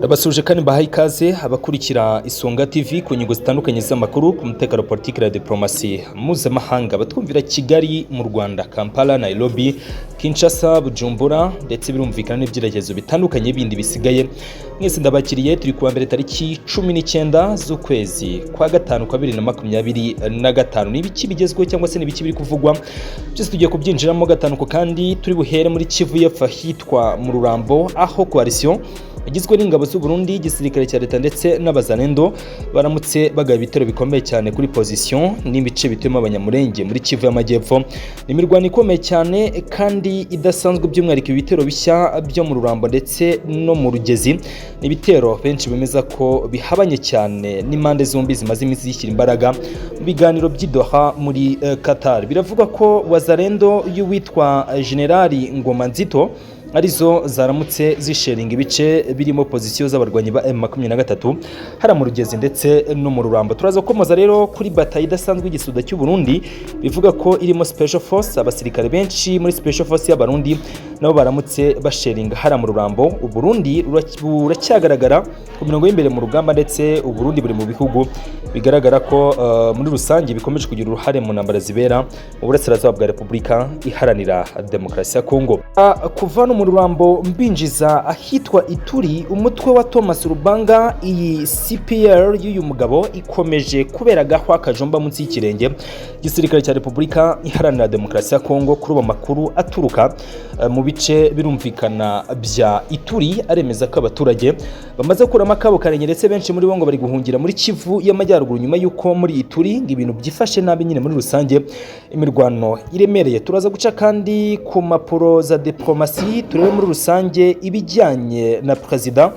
Ndabasuje kandi mbahaye ikaze abakurikira Isonga TV ku nyungu zitandukanye z'amakuru ku mutekano politiki na diplomasi mpuzamahanga batwumvira Kigali mu Rwanda, Kampala, Nairobi, Kinshasa, Bujumbura ndetse birumvikana n'ibyerekezo bitandukanye bindi bisigaye. Mwese ndabakiriye, turi kuwa mbere tariki 19 z'ukwezi kwa gatanu kwa 2025. N'ibiki bigezweho cyangwa se n'ibiki biri kuvugwa byose tugiye kubyinjiramo gatanu ko kandi turi buhere muri Kivu y'Epfo hitwa mu Rurambo, aho coalition igizwe n'ingabo z'u Burundi, igisirikare cya leta ndetse n'abazanendo baramutse bagaba ibitero bikomeye cyane kuri position n'ibice bituma abanyamurenge muri Kivu y'Amajyepfo. Imirwano ikomeye cyane kandi idasanzwe, by'umwihariko ibitero bishya byo mu Rurambo ndetse no mu Rugezi. Ibitero benshi bemeza ko bihabanye cyane n'impande zombi zimaze iminsi zishyira imbaraga mu biganiro by'Doha muri Qatar. Biravuga ko wazarendo y'uwitwa Generali Ngoma Nzito arizo zaramutse zisheringa ibice birimo pozisiyo z'abarwanyi ba M23 hara mu Rugezi ndetse no mu Rurambo. Turaza komoza rero kuri batayi idasanzwe igisuda cy'u Burundi, bivuga ko irimo special force, abasirikare benshi muri special force y'abarundi nabo baramutse basheringa hara mu Rurambo. U Burundi buracyagaragara ku mirongo y'imbere mu rugamba, ndetse u Burundi buri mu bihugu bigaragara ko muri rusange bikomeje kugira uruhare mu ntambara zibera mu burasirazuba bwa Repubulika Iharanira Demokarasi ya Kongo. Kuva no mu Rurambo mbinjiza ahitwa Ituri, umutwe wa Thomas Rubanga, iyi CPR y'uyu mugabo ikomeje kubera gahwa kajomba munsi y'ikirenge igisirikare cya Repubulika Iharanira Demokarasi ya Kongo. Kuri ubu makuru aturuka mu bice birumvikana bya Ituri aremeza ko abaturage bamaze kurama akabo karenge, ndetse benshi muri bo ngo bari guhungira muri Kivu y'Amajyaruguru nyuma y'uko muri Ituri ngo ibintu byifashe nabi nyine muri rusange, imirwano iremereye. Turaza guca kandi ku mapuro za diplomasi, turebe muri rusange ibijyanye na President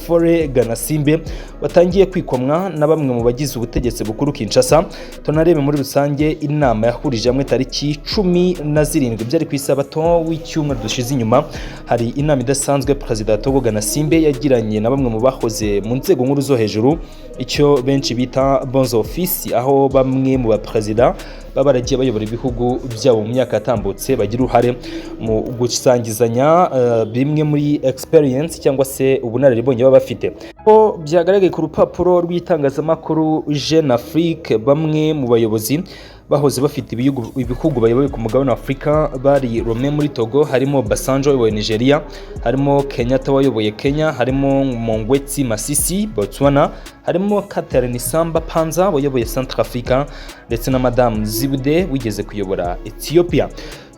Fore Ganasimbe watangiye kwikomwa na bamwe mu bagize ubutegetsi bukuru Kinshasa. Tunarebe muri rusange inama yahurije hamwe tariki 17 byari ku isabato w'icyumweru dushize inyuma. Hari inama idasanzwe President Togo Ganasimbe yagiranye na bamwe mu bahoze mu nzego nkuru zo hejuru, icyo benshi bita bonze office, aho bamwe mu bapresident babaragiye bayobora ibihugu byabo mu myaka yatambutse bagira uruhare mu gusangizanya bimwe muri experience cyangwa se ubunararibonye baba bafite. Ko byagaragaye ku rupapuro rw'itangazamakuru Jeune Afrique, bamwe mu bayobozi bahoze bafite ibihugu bayoboye ku mugabane wa Afrika bari Rome muri Togo, harimo Basanjo wayoboye Nigeria, harimo Kenyatta wayoboye Kenya, harimo Mongwetsi Masisi Botswana, harimo Catherine Samba Panza wayoboye Centrafrica, ndetse na Madame Zibde wigeze kuyobora Ethiopia.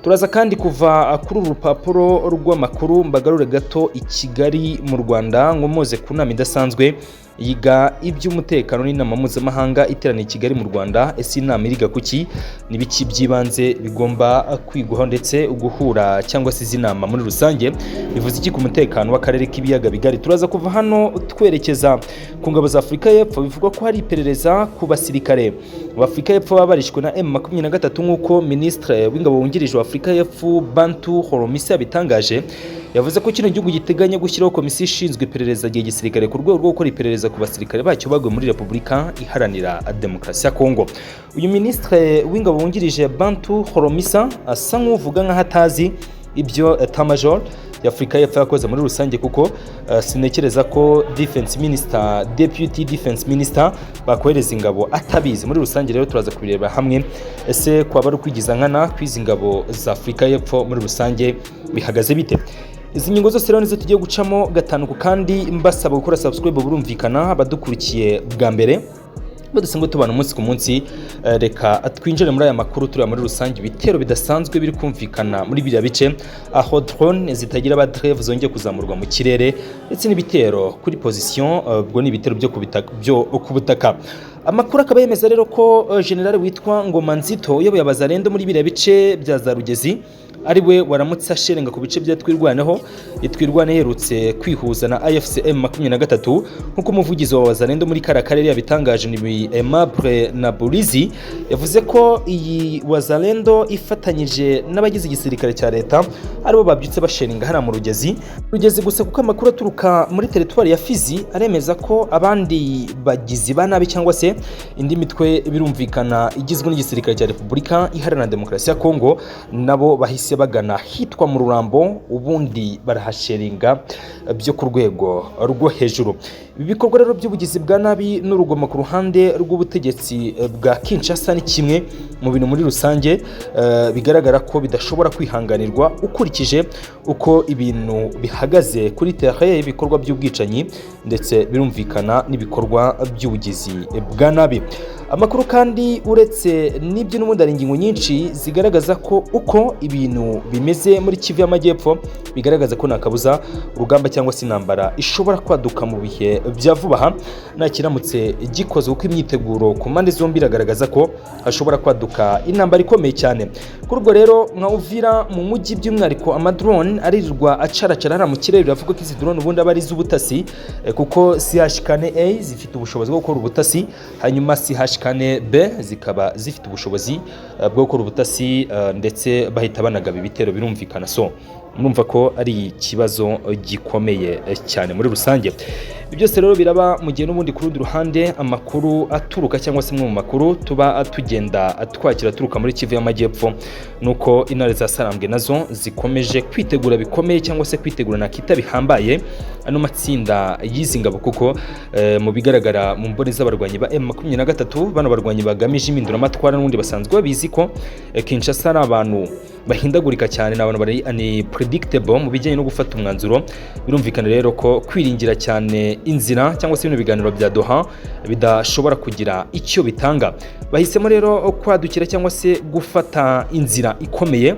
Turaza kandi kuva kuri urupapuro rw'amakuru mbagarure gato i Kigali mu Rwanda, ngo moze ku nama idasanzwe yiga iby'umutekano n'inama mpuzamahanga iteraniye i Kigali mu Rwanda. Ese inama iriga kuki, n'ibiki by'ibanze bigomba kwigwaho ndetse uguhura cyangwa se izi nama muri rusange bivuze iki ku mutekano w'akarere k'ibiyaga bigari. Turaza kuva hano twerekeza ku ngabo za Afurika y'Epfo. Bivugwa ko hari iperereza ku basirikare b'Afurika y'Epfo babarishwe na M23 nk'uko Ministre w'ingabo wungirije wa Afurika y'Epfo Bantu Holomisa yabitangaje. Yavuze ko kino gihugu giteganya gushyiraho komisiyo ishinzwe iperereza gihe gisirikare ku rwego rwo gukora iperereza ku basirikare bacyo bagwe muri Repubulika Iharanira Demokarasi ya Kongo. Uyu Ministre w'ingabo wungirije Bantu Holomisa asa nk'uvuga nk'aho atazi ibyo Etat Major ya Afurika y'Epfo yakoze muri rusange, kuko sinekereza ko Defense Minister, Deputy Defense Minister bakohereza ingabo atabizi. Muri rusange rero turaza kubireba hamwe, ese kwaba ari ukwigiza nkana kwizi ngabo za Afurika y'Epfo muri rusange bihagaze bite. Izi nyingo zose rero nizo tugiye gucamo gatanu ku kandi, mbasaba gukora subscribe burumvikana abadukurikiye bwa mbere badusanzwe tubana umunsi ku munsi. Reka twinjire muri aya makuru tureba muri rusange ibitero bidasanzwe biri kumvikana muri biriya bice, aho drone zitagira abadreve zongeye kuzamurwa mu kirere, ndetse n'ibitero kuri position, ubwo ni ibitero byo ku butaka. Amakuru akaba yemeza rero ko General witwa Ngoma Nzito uyoboye abazarendo muri biriya bice bya za Rugezi ari we waramutse asherenga ku bice bya Twirwaneho. Twirwane yerutse kwihuza na AFC M23 nk'uko umuvugizi wa wazarendo muri karakarere yabitangaje. Ni Aimable Naburizi yavuze ko iyi wazarendo ifatanyije n'abagize igisirikare cya leta aribo babyutse basherenga hara mu Rugezi gusa, kuko amakuru aturuka muri teritwari ya Fizi aremeza ko abandi bagizi ba nabi cyangwa se indi mitwe birumvikana igizwe n'igisirikare cya Repubulika Iharanira Demokarasi ya Kongo nabo bahise se bagana hitwa mu Rurambo, ubundi barahasheringa byo ku rwego rwo hejuru. Ibi bikorwa rero by'ubugizi bwa nabi n'urugomo ku ruhande rw'ubutegetsi bwa Kinshasa ni kimwe mu bintu muri rusange bigaragara ko bidashobora kwihanganirwa ukurikije uko ibintu bihagaze kuri terrain y'ibikorwa by'ubwicanyi ndetse birumvikana n'ibikorwa by'ubugizi bwa nabi. Amakuru kandi uretse n'ibyo n'ubundi ari ingingo nyinshi zigaragaza ko uko ibintu bimeze muri Kivu y'Amajyepfo bigaragaza ko nakabuza urugamba cyangwa se intambara ishobora kwaduka mu bihe bya vuba aha nta kiramutse gikoze, uko imyiteguro ku mpande zombi iragaragaza ko hashobora kwaduka intambara ikomeye cyane. Kuri ubwo rero nka Uvira mu mujyi by'umwihariko amadrone aririrwa acaracara mu kirere, biravuga ko izi drone ubundi aba ari iz'ubutasi kuko CH4A zifite ubushobozi bwo gukora ubutasi, hanyuma CH4B zikaba zifite ubushobozi bwo gukora ubutasi ndetse bahita banagaba ibitero, birumvikana. So murumva ko ari ikibazo gikomeye cyane muri rusange. Byose rero biraba mu gihe n'ubundi ku rundi ruhande amakuru aturuka cyangwa se mu makuru tuba tugenda twakira aturuka muri Kivu y'Amajyepfo nuko intare za Sarambwe nazo zikomeje kwitegura bikomeye cyangwa se kwitegura nakita bihambaye ano matsinda y'izi ngabo, kuko mu bigaragara mu mboni z'abarwanyi ba M23 bano barwanyi bagamije impinduramatwara n'ubundi basanzwe babizi ko Kinshasa ari abantu bahindagurika cyane, n'abantu bari unpredictable mu bijyanye no gufata umwanzuro. Birumvikana rero ko kwiringira cyane inzira cyangwa se ibintu biganiro bya Doha bidashobora kugira icyo bitanga. Bahisemo rero kwadukira cyangwa se gufata inzira ikomeye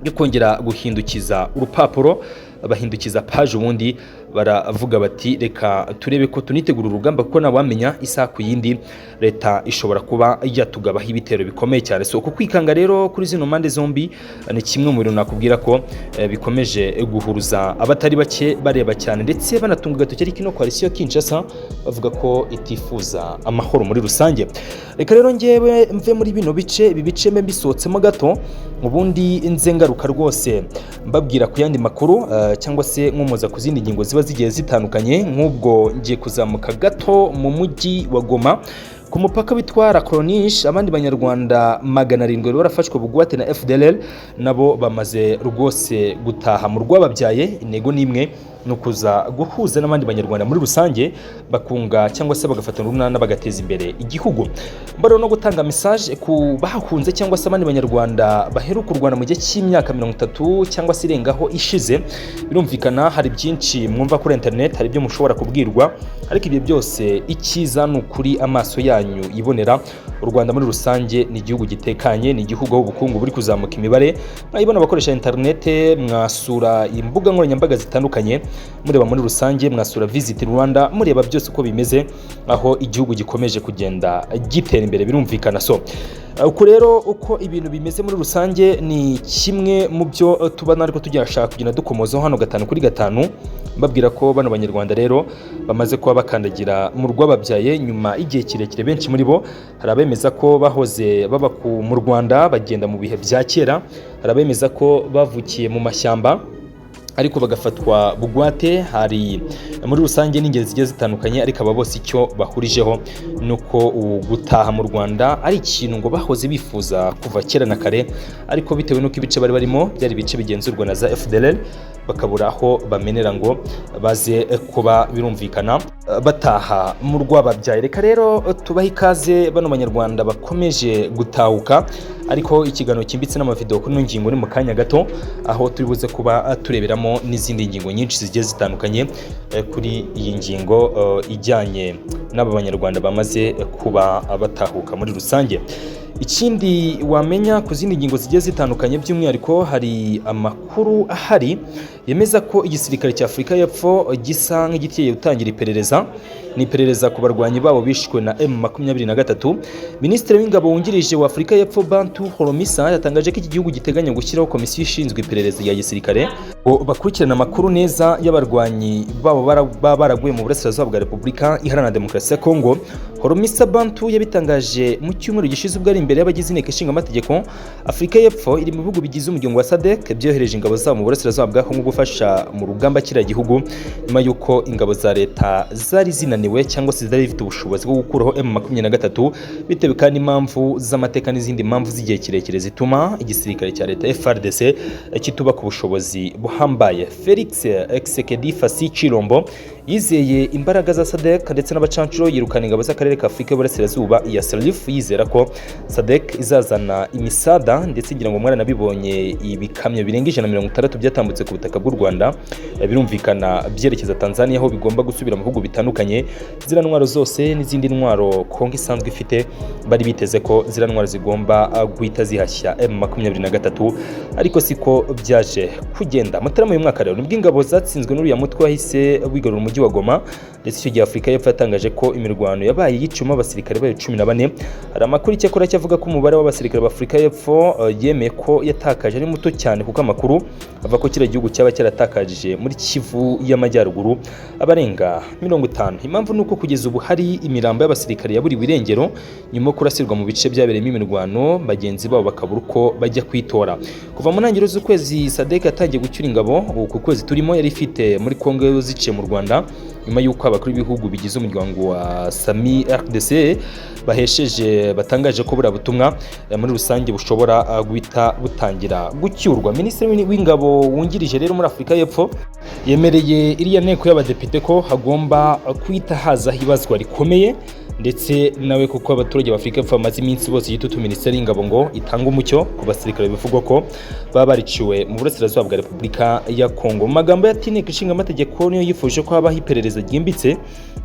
yo kongera guhindukiza urupapuro, bahindukiza page, ubundi baravuga bati reka turebe ko tunitegura urugamba, kuko nabamenya isaha ku yindi leta ishobora kuba yatugabaho ibitero bikomeye cyane. So kwikanga rero kuri zino mpande zombi ni kimwe mu bintu nakubwira ko bikomeje guhuruza abatari bake bareba cyane ndetse banatunga agatoki ari kino coalition Kinshasa bavuga ko itifuza amahoro muri rusange. Reka rero ngewe mve muri bino bice, ibi bice mbe bisohotsemo gato, ubundi nzengaruka rwose mbabwira ku yandi makuru cyangwa se nkomoza ku zindi ngingo ziba zigiye zitandukanye. Nk'ubwo ngiye kuzamuka gato mu mujyi wa Goma ku mupaka bitwara Kronish, abandi banyarwanda 700 barafashwe bugwate na FDLR, nabo bamaze rwose gutaha mu rwababyaye. Intego nimwe nukuza guhuza n'abandi banyarwanda muri rusange bakunga cyangwa se bagafatana urunana bagateza imbere igihugu. Mbaro no gutanga message ku bahunze cyangwa se abandi banyarwanda baheruka u Rwanda mu gihe cy'imyaka 30 cyangwa se irengaho ishize. Birumvikana hari byinshi mwumva kuri internet, hari byo mushobora kubwirwa, ariko ibyo byose ikiza n'ukuri amaso yanyu ibonera. U Rwanda muri rusange ni igihugu gitekanye, ni igihugu aho ubukungu buri kuzamuka imibare. Mwayibona abakoresha internet, mwasura imbuga nkoranyambaga zitandukanye, mureba muri rusange, mwasura Visit Rwanda, mureba byose uko bimeze, aho igihugu gikomeje kugenda gitera imbere, birumvikana. So uko rero uko ibintu bimeze muri rusange ni kimwe mu byo tubana ariko tujyashaka kugenda dukomozaho hano 5 kuri 5, mbabwira ko bano banyarwanda rero bamaze kuba bakandagira mu rwababyaye nyuma igihe kirekire. Benshi muri bo hari abemeza ko bahoze baba mu Rwanda bagenda mu bihe bya kera, hari abemeza ko bavukiye mu mashyamba ariko bagafatwa bugwate. Hari muri rusange n'ingeri zigiye zitandukanye, ariko aba bose icyo bahurijeho nuko gutaha mu Rwanda ari ikintu ngo bahoze bifuza kuva kera na kare, ariko bitewe nuko ibice bari barimo byari ibice bigenzurwa na za FDLR, bakabura aho bamenera ngo baze kuba birumvikana bataha mu rwababyaye. Reka rero tubahe ikaze bano banyarwanda bakomeje gutahuka, ariko ikiganiro kimbitse n'amavideo kuri ngingo ni mu kanya gato, aho turi buze kuba tureberamo n'izindi ngingo nyinshi zigiye zitandukanye kuri iyi ngingo ijyanye n'aba banyarwanda bamaze kuba batahuka muri rusange. Ikindi wamenya ku zindi ngingo zigiye zitandukanye, by'umwihariko hari amakuru ahari yemeza ko igisirikare cya Afurika y'Epfo gisa nk'igitiye gutangira iperereza. Ni iperereza ku barwanyi babo bishwe na M23. Minisitiri w'ingabo wungirije wa Afurika y'Epfo Bantu Holomisa yatangaje ko iki gihugu giteganya gushyiraho komisiyo ishinzwe iperereza ya gisirikare bakurikirana amakuru neza y'abarwanyi babo baraguye mu burasirazuba bwa Repubulika Iharanira Demokarasi ya Kongo. Horomisa Bantu yabitangaje mu cyumweru gishize ubwo ari imbere y'abagize inteko ishinga amategeko. Afurika y'Epfo iri mu bihugu bigize umuryango wa SADC byohereje ingabo zabo mu burasirazuba bwa Kongo gufasha mu rugamba kiriya gihugu, nyuma y'uko ingabo za leta zari zinaniwe cyangwa se zari zifite ubushobozi bwo gukuraho M23 bitewe kandi impamvu z'amateka n'izindi mpamvu z'igihe kirekire zituma igisirikare cya leta FARDC kitubaka ubushobozi buhambaye. Felix Tshisekedi Fasi Chilombo yizeye imbaraga za SADC ndetse n'abacancuro yirukana ingabo z'akarere ka Afurika y'Uburasirazuba ya SALIF, yizera ko SADC izazana imisada, ndetse ngira ngo mwaranabibonye ibikamyo birenga 160 byatambutse ku butaka bw'u Rwanda birumvikana byerekeza Tanzania, aho bigomba gusubira mu bihugu bitandukanye. Zira ntwaro zose n'izindi ntwaro Kongo isanzwe ifite bari biteze ko zira ntwaro zigomba guhita zihashya M23, ariko siko byaje kugenda. Mutarama uyu mwaka rero nibwo ingabo zatsinzwe n'uriya mutwe wahise wigarura umujyi wa Goma, ndetse icyo gihe Afurika y'Epfo yatangaje ko imirwano yabaye yicuma abasirikare bayo 14. Hari amakuru icyakora cyavuga ko umubare w'abasirikare ba Afurika y'Epfo yemeye ko yatakaje ari muto cyane, kuko amakuru ava ko kiriya gihugu cyaba cyaratakaje muri Kivu y'Amajyaruguru abarenga 50. Impamvu nuko kugeza ubu hari imirambo y'abasirikare yaburiwe irengero nyuma yo kurasirwa mu bice byabereyemo imirwano, bagenzi babo bakabura uko bajya kwitora. Kuva mu ntangiriro z'ukwezi SADC yatangiye gucyura ingabo ku kwezi turimo yari ifite muri Kongo ziciye mu Rwanda, nyuma y'uko abakuru b'ibihugu bigize umuryango wa SAMI RDC batangaje ko buriya butumwa muri rusange bushobora guhita butangira gucyurwa. Minisitiri w'ingabo wungirije rero muri Afurika y'Epfo yemereye iriya nteko y'abadepite ko hagomba kwita haza hibazwa rikomeye, ndetse nawe kuko abaturage b'Afurika y'Epfo bamaze iminsi bose yitutu Minisiteri y'Ingabo ngo itanga umucyo ku basirikare bivugwa ko baba bariciwe mu burasirazuba bwa Repubulika ya Kongo. Mu magambo y'inteko ishinga amategeko niyo yifuje ko habaho iperereza ryimbitse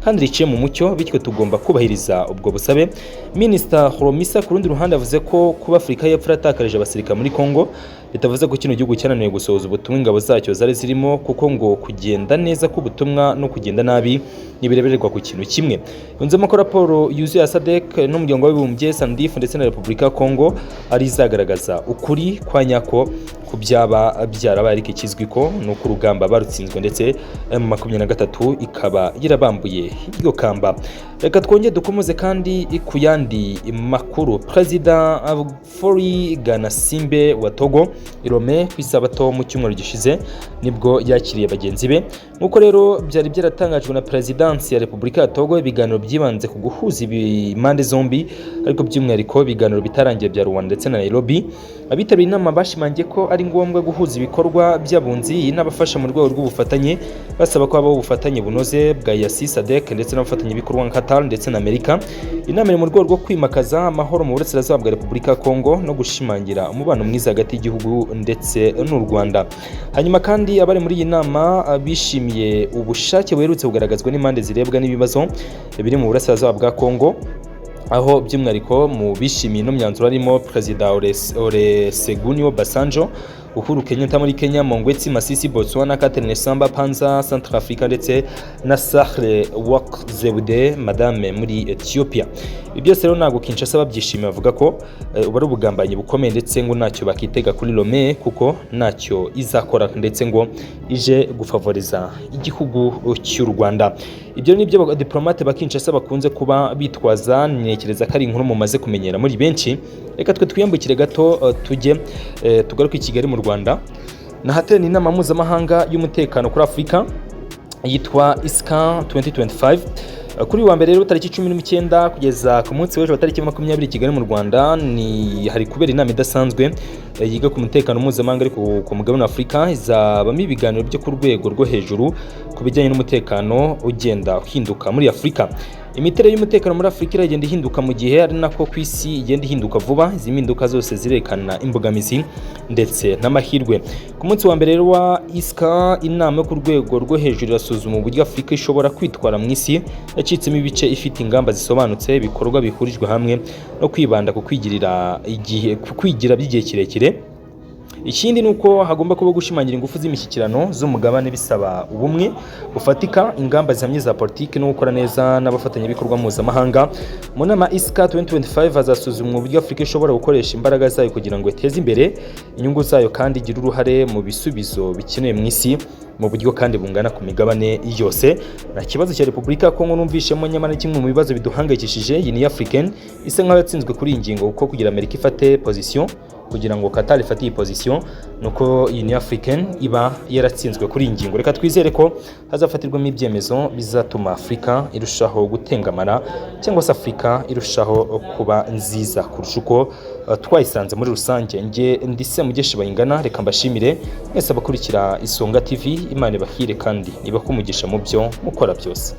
kandi riciye mu mucyo, bityo tugomba kubahiriza ubwo busabe. Minisita Horomisa ku rundi ruhande avuze ko kuba Afurika y'Epfo yatakarije abasirikare muri Kongo bitavuze ko kino gihugu cyananiwe gusohoza ubutumwa ingabo zacyo zari zirimo, kuko ngo kugenda neza k'ubutumwa no kugenda nabi nibirebererwa ku kintu kimwe. Yunzemo ko raporo yuzuye ya SADC n'umuryango w'abibumbye SANDF ndetse na Repubulika ya Kongo ari izagaragaza ukuri kwa nyako ku byaba byarabaye, ariko ikizwi ko ni uko urugamba barutsinzwe ndetse M23 ikaba yarabambuye iryo kamba. Reka twongere dukomeze kandi ku yandi makuru. Perezida Faure Gnassingbe wa Togo Lomé ku isabato mu cyumweru gishize nibwo yakiriye bagenzi be. Nkuko rero byari byaratangajwe na Presidansi ya Repubulika ya Togo, ibiganiro byibanze ku guhuza impande zombi, ariko by'umwihariko ibiganiro bitarangiye bya Rwanda ndetse na Nairobi. Abitabiriye inama bashimangiye ko ari ngombwa guhuza ibikorwa by'abunzi n'abafasha mu rwego rw'ubufatanye, basaba ko habaho ubufatanye bunoze bwa EAC, SADC ndetse n'abafatanyabikorwa nka Qatar ndetse na Amerika. Inama iri mu rwego rwo kwimakaza amahoro mu burasirazuba bwa Repubulika ya Kongo no gushimangira umubano mwiza hagati y'igihugu ndetse n'u Rwanda. Hanyuma kandi abari muri iyi nama bishimiye ubushake buherutse kugaragazwa n'impande zirebwa n'ibibazo biri mu burasirazuba bwa Kongo, aho by'umwihariko mu bishimiye no myanzuro harimo Perezida Olusegun Obasanjo, Uhuru Kenyatta muri Kenya, Mongwetsi Masisi Botswana, Catherine Samba Panza Centrafrica ndetse na Sahle Work Zewde Madame muri Ethiopia. Ibi byose rero ntabwo Kinshasa babyishimiye, bavuga ko ubari ubugambanyi bukomeye ndetse ngo ntacyo bakitega kuri Lomé kuko ntacyo izakora ndetse ngo ije gufavoriza igihugu cy'u Rwanda. Ibyo ni byo diplomate ba Kinshasa bakunze kuba bitwaza, ntekereza ko ari inkuru mumaze kumenyera muri benshi. Reka twe twiyambukire gato tujye tugaruke i Kigali mu Rwanda. Nahateraniye inama mpuzamahanga y'umutekano kuri Afurika yitwa ISCA 2025. Kuri wa mbere rero tariki 19 kugeza ku munsi w'ejo tariki 20 Kigali mu Rwanda hari kubera inama idasanzwe yiga ku mutekano mpuzamahanga ariko ku mugabane wa Afurika. Izabamo ibiganiro byo ku rwego rwo hejuru ku bijyanye n'umutekano ugenda uhinduka muri Afurika. Imiterere y'umutekano muri Afurika iragenda ihinduka mu gihe ari nako ku isi igenda ihinduka vuba. Izi mpinduka zose zirekana imbogamizi ndetse n'amahirwe. Ku munsi wa mbere wa ISCA, inama yo ku rwego rwo hejuru irasuzuma uburyo Afurika ishobora kwitwara mu isi yacitsemo ibice, ifite ingamba zisobanutse, ibikorwa bihurijwe hamwe no kwibanda ku kwigira by'igihe kirekire. Ikindi nuko hagomba kuba gushimangira ingufu z'imishyikirano z'umugabane bisaba ubumwe bufatika, ingamba zihamye za politiki no gukora neza n'abafatanyabikorwa mpuzamahanga. Mu nama ISCA 2025 hazasuzumwa uburyo Afurika ishobora gukoresha imbaraga zayo kugira ngo iteze imbere inyungu zayo kandi igire uruhare mu bisubizo bikenewe mu isi mu buryo kandi bungana ku migabane yose. Na kibazo cya Repubulika ya Kongo numvishemo nyamara kimwe mu bibazo biduhangayikishije iyi ni African isa nkaho yatsinzwe kuri iyi ngingo kuko kugira Amerika ifate position kugira ngo Qatar ifate iyi position nuko iyi ni African iba yaratsinzwe kuri iyi ngingo. Reka twizere ko hazafatirwamo ibyemezo bizatuma Afrika irushaho gutengamara cyangwa se Afrika irushaho kuba nziza kurusha uko twayisanze muri rusange. Nge ndise mugeshi bayingana, reka mbashimire mwese abakurikira Isonga TV, Imana ibahire kandi ibakumugisha mu byo mukora byose.